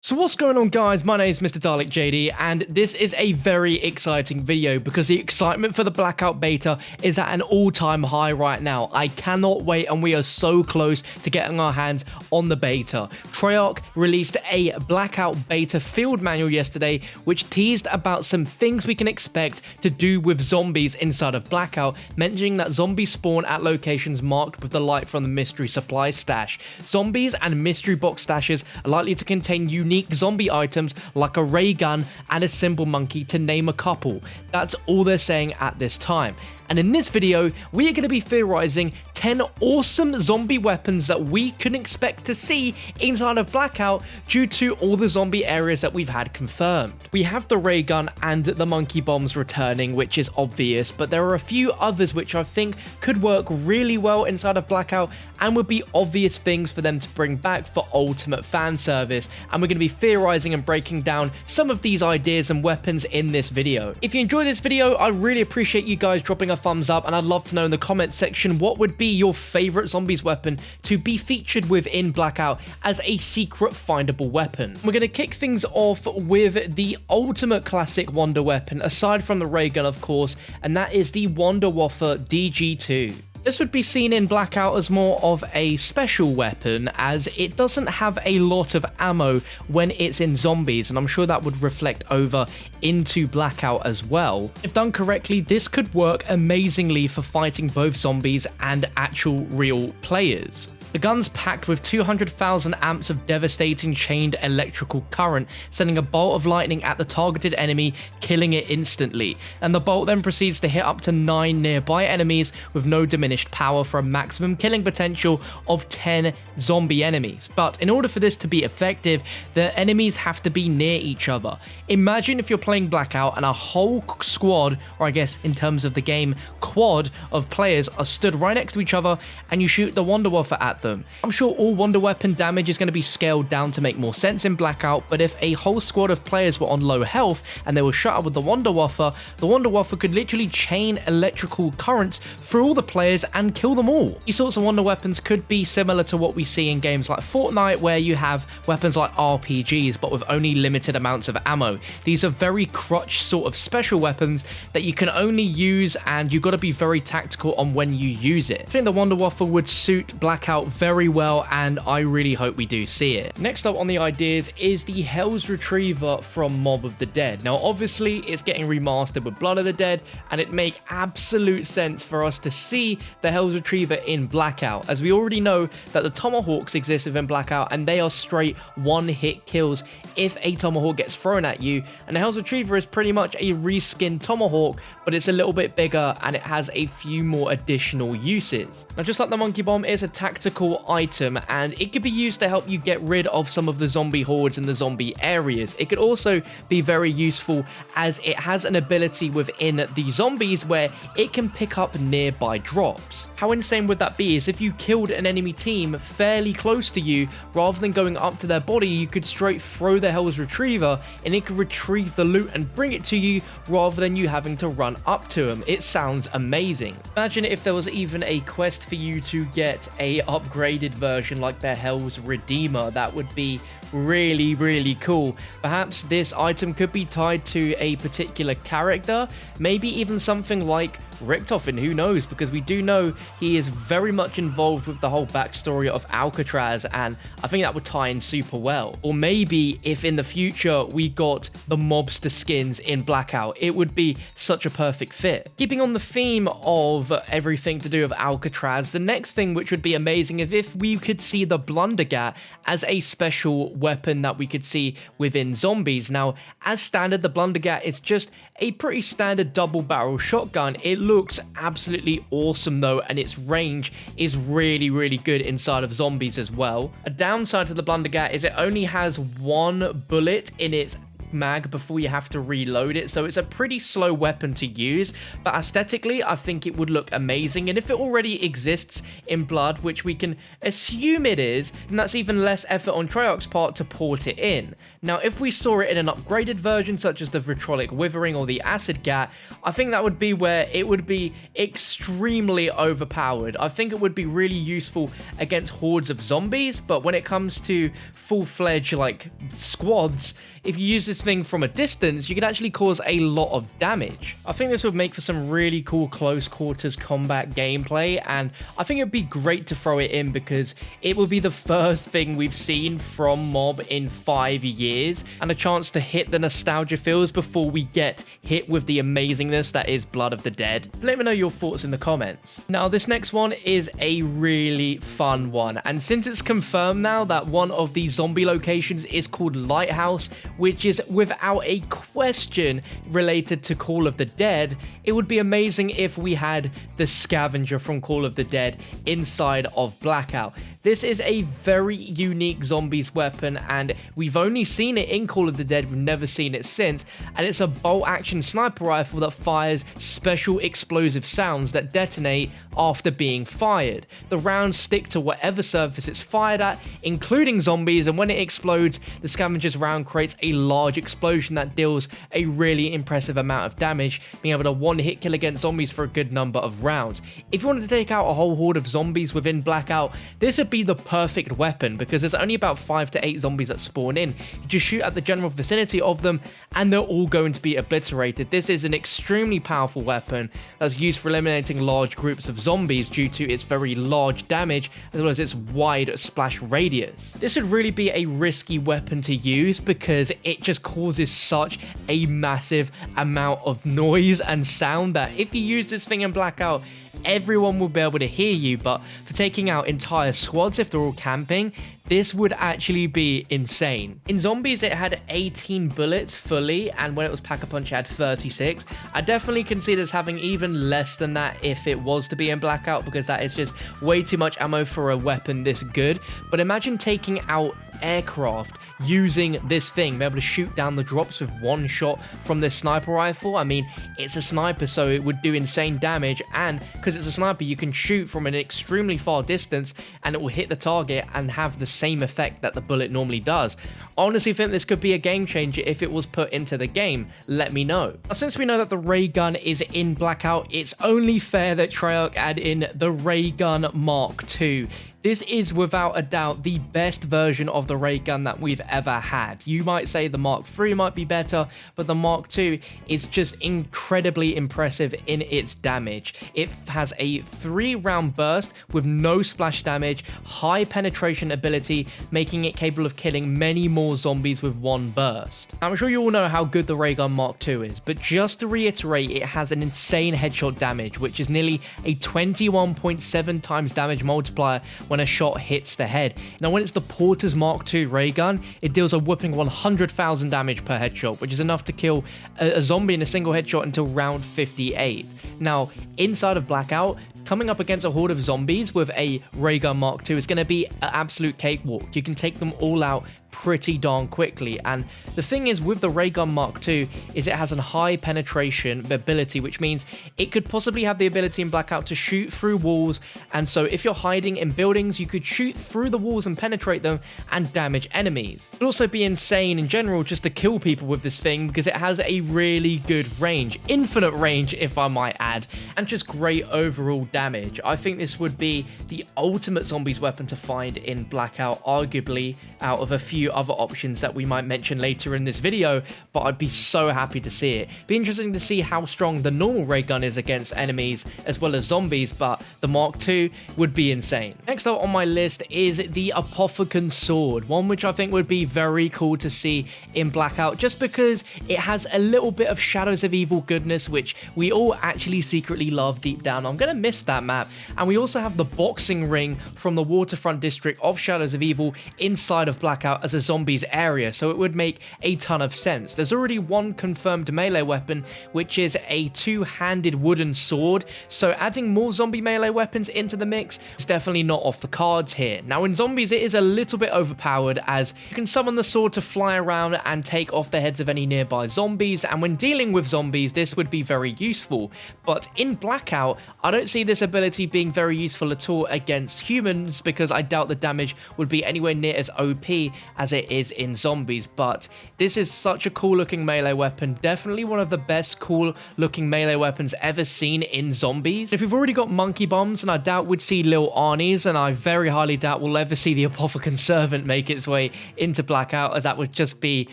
So what's going on, guys? My name is Mr. Dalek JD, and this is a very exciting video because the excitement for the Blackout beta is at an all-time high right now. I cannot wait, and we are so close to getting our hands on the beta. Treyarch released a Blackout beta field manual yesterday, which teased about some things we can expect to do with zombies inside of Blackout, mentioning that zombies spawn at locations marked with the light from the mystery supply stash. Zombies and mystery box stashes are likely to contain unique zombie items like a ray gun and a symbol monkey, to name a couple. That's all they're saying at this time. And in this video, we are going to be theorizing 10 awesome zombie weapons that we can expect to see inside of Blackout due to all the zombie areas that we've had confirmed. We have the ray gun and the monkey bombs returning, which is obvious, but there are a few others which I think could work really well inside of Blackout and would be obvious things for them to bring back for ultimate fan service. And we're going to be theorizing and breaking down some of these ideas and weapons in this video. If you enjoyed this video, I really appreciate you guys dropping a thumbs up, and I'd love to know in the comments section what would be your favorite zombies weapon to be featured within Blackout as a secret findable weapon. We're going to kick things off with the ultimate classic wonder weapon, aside from the ray gun of course, and that is the Wonder Waffle DG2. This would be seen in Blackout as more of a special weapon, as it doesn't have a lot of ammo when it's in zombies, and I'm sure that would reflect over into Blackout as well. If done correctly, this could work amazingly for fighting both zombies and actual real players. The gun's packed with 200,000 amps of devastating chained electrical current, sending a bolt of lightning at the targeted enemy, killing it instantly, and the bolt then proceeds to hit up to 9 nearby enemies with no diminished power for a maximum killing potential of 10 zombie enemies. But in order for this to be effective, the enemies have to be near each other. Imagine if you're playing Blackout and a whole squad, or I guess in terms of the game, quad of players are stood right next to each other, and you shoot the Wonder Waffle at them. I'm sure all wonder weapon damage is going to be scaled down to make more sense in Blackout, but if a whole squad of players were on low health and they were shot up with the Wonder Waffle could literally chain electrical currents through all the players and kill them all. These sorts of wonder weapons could be similar to what we see in games like Fortnite, where you have weapons like RPGs but with only limited amounts of ammo. These are very crutch sort of special weapons that you can only use, and you've got to be very tactical on when you use it. I think the Wonder Waffle would suit Blackout very well, and I really hope we do see it. Next up on the ideas is the Hell's Retriever from Mob of the Dead. Now obviously it's getting remastered with Blood of the Dead, and it makes absolute sense for us to see the Hell's Retriever in Blackout, as we already know that the Tomahawks exist within Blackout, and they are straight one-hit kills if a Tomahawk gets thrown at you, and the Hell's Retriever is pretty much a reskinned Tomahawk, but it's a little bit bigger and it has a few more additional uses. Now just like the Monkey Bomb, it's a tactical item, and it could be used to help you get rid of some of the zombie hordes in the zombie areas. It could also be very useful as it has an ability within the zombies where it can pick up nearby drops. How insane would that be is if you killed an enemy team fairly close to you, rather than going up to their body, you could straight throw the Hell's Retriever and it could retrieve the loot and bring it to you rather than you having to run up to them. It sounds amazing. Imagine if there was even a quest for you to get a upgraded version like their Hell's Redeemer. That would be really cool. Perhaps this item could be tied to a particular character, maybe even something like Richtofen, who knows, because we do know he is very much involved with the whole backstory of Alcatraz, and I think that would tie in super well. Or maybe if in the future we got the mobster skins in Blackout, it would be such a perfect fit. Keeping on the theme of everything to do with Alcatraz, the next thing which would be amazing is if we could see the Blundergat as a special weapon that we could see within zombies. Now, as standard, the Blundergat is just a pretty standard double barrel shotgun. It looks absolutely awesome though, and its range is really good inside of zombies as well. A downside to the Blundergat is it only has one bullet in its mag before you have to reload it, so it's a pretty slow weapon to use, but aesthetically I think it would look amazing, and if it already exists in Blood, which we can assume it is, then that's even less effort on Treyarch's part to port it in. Now if we saw it in an upgraded version such as the Vitrolic Withering or the Acid Gat, I think that would be where it would be extremely overpowered. I think it would be really useful against hordes of zombies, but when it comes to full-fledged like squads, if you use this thing from a distance, you can actually cause a lot of damage. I think this would make for some really cool close quarters combat gameplay, and I think it'd be great to throw it in because it will be the first thing we've seen from Mob in 5 years, and a chance to hit the nostalgia feels before we get hit with the amazingness that is Blood of the Dead. Let me know your thoughts in the comments. Now, this next one is a really fun one, and since it's confirmed now that one of the zombie locations is called Lighthouse, which is without a question related to Call of the Dead, it would be amazing if we had the scavenger from Call of the Dead inside of Blackout. This is a very unique zombies weapon, and we've only seen it in Call of the Dead, we've never seen it since, and it's a bolt-action sniper rifle that fires special explosive sounds that detonate after being fired. The rounds stick to whatever surface it's fired at, including zombies, and when it explodes, the scavenger's round creates a large explosion that deals a really impressive amount of damage, being able to one-hit kill against zombies for a good number of rounds. If you wanted to take out a whole horde of zombies within Blackout, this would be the perfect weapon because there's only about 5 to 8 zombies that spawn in. You just shoot at the general vicinity of them and they're all going to be obliterated. This is an extremely powerful weapon that's used for eliminating large groups of zombies due to its very large damage as well as its wide splash radius. This would really be a risky weapon to use because it just causes such a massive amount of noise and sound that if you use this thing in Blackout, everyone will be able to hear you, but for taking out entire squads if they're all camping, this would actually be insane. In Zombies, it had 18 bullets fully, and when it was Pack-a-Punch, it had 36. I definitely can see this having even less than that if it was to be in Blackout, because that is just way too much ammo for a weapon this good. But imagine taking out aircraft using this thing, be able to shoot down the drops with one shot from this sniper rifle. I mean, it's a sniper, so it would do insane damage, and because it's a sniper, you can shoot from an extremely far distance and it will hit the target and have the same effect that the bullet normally does. I honestly think this could be a game changer if it was put into the game. Let me know. Now, since we know that the ray gun is in Blackout, it's only fair that Treyarch add in the ray gun Mark II. This is without a doubt the best version of the ray gun that we've ever had. You might say the Mark III might be better, but the Mark II is just incredibly impressive in its damage. It has a 3-round burst with no splash damage, high penetration ability, making it capable of killing many more zombies with one burst. I'm sure you all know how good the ray gun Mark II is, but just to reiterate, it has an insane headshot damage, which is nearly a 21.7 times damage multiplier when a shot hits the head. Now, when it's the Porter's Mark II ray gun, it deals a whopping 100,000 damage per headshot, which is enough to kill a zombie in a single headshot until round 58. Now, inside of Blackout, coming up against a horde of zombies with a ray gun Mark II is going to be an absolute cakewalk. You can take them all out pretty darn quickly, and the thing is with the ray gun Mark II is it has a high penetration ability, which means it could possibly have the ability in Blackout to shoot through walls, and so if you're hiding in buildings, you could shoot through the walls and penetrate them and damage enemies. It would also be insane in general just to kill people with this thing because it has a really good range, infinite range if I might add, and just great overall damage. I think this would be the ultimate zombies weapon to find in Blackout, arguably out of a few other options that we might mention later in this video, but I'd be so happy to see it. Be interesting to see how strong the normal ray gun is against enemies as well as zombies, but the Mark II would be insane. Next up on my list is the Apothicon Sword, one which I think would be very cool to see in Blackout just because it has a little bit of Shadows of Evil goodness, which we all actually secretly love deep down. I'm going to miss that map, and we also have the boxing ring from the waterfront district of Shadows of Evil inside of Blackout as a zombies area, so it would make a ton of sense. There's already one confirmed melee weapon, which is a two-handed wooden sword, so adding more zombie melee weapons into the mix is definitely not off the cards here. Now in zombies it is a little bit overpowered, as you can summon the sword to fly around and take off the heads of any nearby zombies, and when dealing with zombies this would be very useful, but in Blackout I don't see this ability being very useful at all against humans because I doubt the damage would be anywhere near as OP as it is in zombies, but this is such a cool looking melee weapon, definitely one of the best cool looking melee weapons ever seen in zombies. If we've already got monkey bombs, and I doubt we'd see Lil Arnie's, and I very highly doubt we'll ever see the Apothicon Servant make its way into Blackout, as that would just be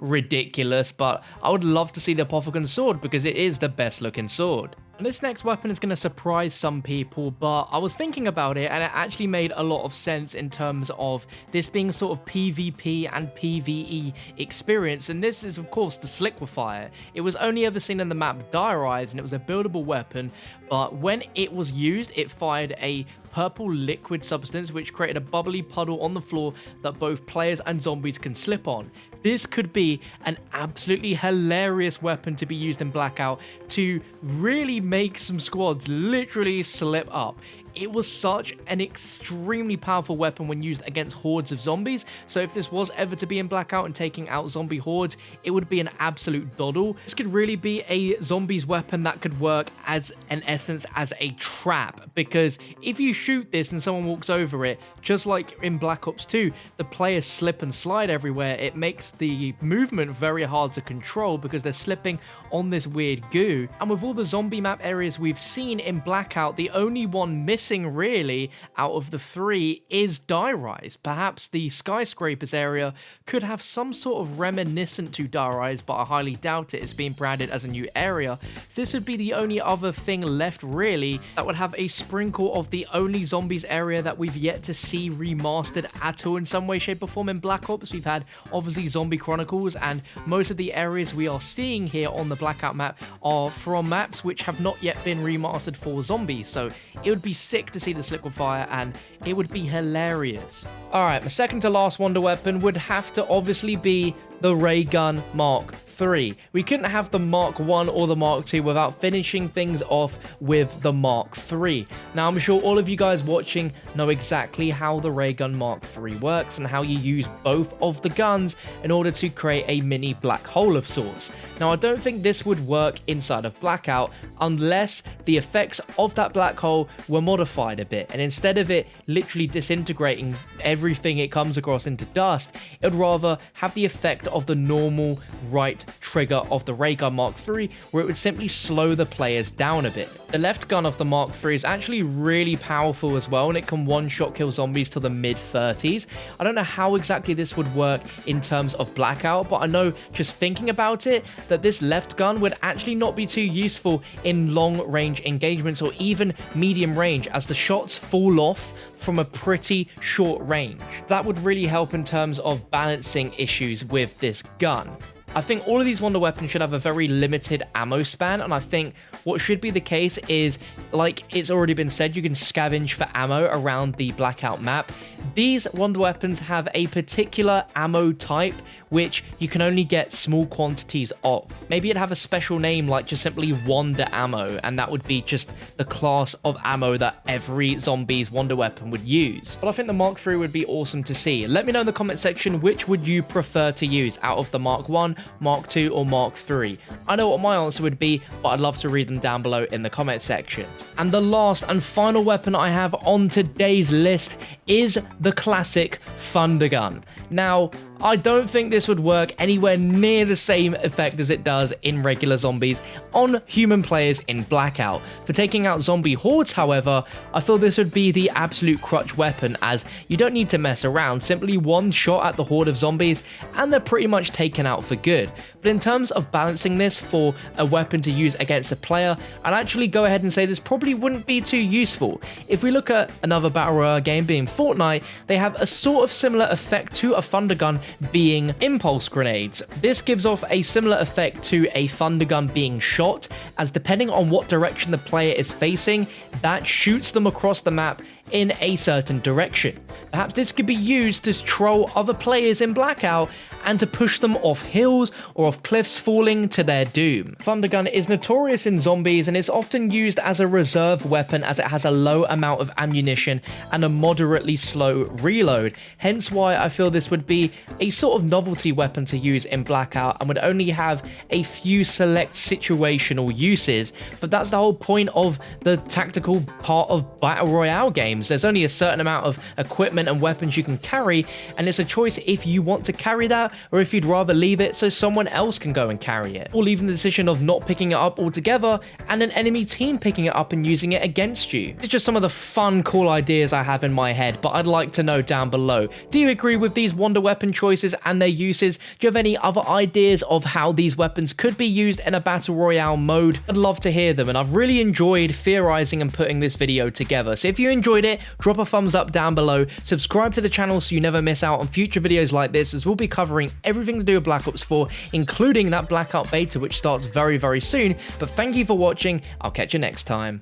ridiculous, but I would love to see the Apothicon Sword because it is the best looking sword. And this next weapon is going to surprise some people, but I was thinking about it and it actually made a lot of sense in terms of this being sort of PvP and PvE experience, and this is of course the Sliquifier. It was only ever seen in the map Dire Eyes and it was a buildable weapon, but when it was used it fired a purple liquid substance which created a bubbly puddle on the floor that both players and zombies can slip on. This could be an absolutely hilarious weapon to be used in Blackout to really make some squads literally slip up. It was such an extremely powerful weapon when used against hordes of zombies, so if this was ever to be in Blackout and taking out zombie hordes, it would be an absolute doddle. This could really be a zombies weapon that could work as an essence as a trap, because if you shoot this and someone walks over it, just like in Black Ops 2, the players slip and slide everywhere. It makes the movement very hard to control because they're slipping on this weird goo. And with all the zombie map areas we've seen in Blackout, the only one missing really out of the three is Dire Eyes. Perhaps the skyscrapers area could have some sort of reminiscent to Dire Eyes, but I highly doubt it. It's being branded as a new area. So this would be the only other thing left really that would have a sprinkle of the only zombies area that we've yet to see remastered at all in some way, shape or form in Black Ops. We've had obviously Zombie Chronicles, and most of the areas we are seeing here on the Blackout map are from maps which have not yet been remastered for zombies. So it would be sick to see the Sliquifier and it would be hilarious. Alright, my second to last wonder weapon would have to obviously be the Ray Gun Mark III. We couldn't have the Mark I or the Mark II without finishing things off with the Mark III. Now, I'm sure all of you guys watching know exactly how the Ray Gun Mark III works and how you use both of the guns in order to create a mini black hole of sorts. Now, I don't think this would work inside of Blackout unless the effects of that black hole were modified a bit, and instead of it literally disintegrating everything it comes across into dust, it would rather have the effect of the normal right trigger of the Ray Gun Mark III, where it would simply slow the players down a bit. The left gun of the Mark III is actually really powerful as well, and it can one-shot kill zombies to the mid-30s. I don't know how exactly this would work in terms of Blackout, but I know just thinking about it that this left gun would actually not be too useful in long-range engagements or even medium range, as the shots fall off from a pretty short range. That would really help in terms of balancing issues with this gun. I think all of these wonder weapons should have a very limited ammo span, and I think what should be the case is, like it's already been said, you can scavenge for ammo around the Blackout map. These wonder weapons have a particular ammo type which you can only get small quantities of. Maybe it'd have a special name like just simply Wonder Ammo, and that would be just the class of ammo that every zombie's wonder weapon would use. But I think the Mark III would be awesome to see. Let me know in the comment section, which would you prefer to use out of the Mark I, Mark II, or Mark III? I know what my answer would be, but I'd love to read them down below in the comment section. And the last and final weapon I have on today's list is the classic Thunder Gun. Now, I don't think this would work anywhere near the same effect as it does in regular zombies on human players in Blackout. For taking out zombie hordes, however, I feel this would be the absolute crutch weapon, as you don't need to mess around, simply one shot at the horde of zombies and they're pretty much taken out for good. But in terms of balancing this for a weapon to use against a player, I'd actually go ahead and say this probably wouldn't be too useful. If we look at another Battle Royale game being Fortnite, they have a sort of similar effect to a Thunder Gun being impulse grenades. This gives off a similar effect to a Thunder Gun being shot, as depending on what direction the player is facing, that shoots them across the map in a certain direction. Perhaps this could be used to troll other players in Blackout and to push them off hills or off cliffs, falling to their doom. Thunder Gun is notorious in zombies and is often used as a reserve weapon, as it has a low amount of ammunition and a moderately slow reload, hence why I feel this would be a sort of novelty weapon to use in Blackout and would only have a few select situational uses. But that's the whole point of the tactical part of Battle Royale games, games. There's only a certain amount of equipment and weapons you can carry, and it's a choice if you want to carry that or if you'd rather leave it so someone else can go and carry it, or leaving the decision of not picking it up altogether and an enemy team picking it up and using it against you. It's just some of the fun, cool ideas I have in my head, but I'd like to know down below, do you agree with these wonder weapon choices and their uses? Do you have any other ideas of how these weapons could be used in a battle royale mode? I'd love to hear them, and I've really enjoyed theorizing and putting this video together. So if you enjoyed it, drop a thumbs up down below, subscribe to the channel so you never miss out on future videos like this, as we'll be covering everything to do with Black Ops 4, including that Blackout beta which starts very, very soon. But thank you for watching, I'll catch you next time.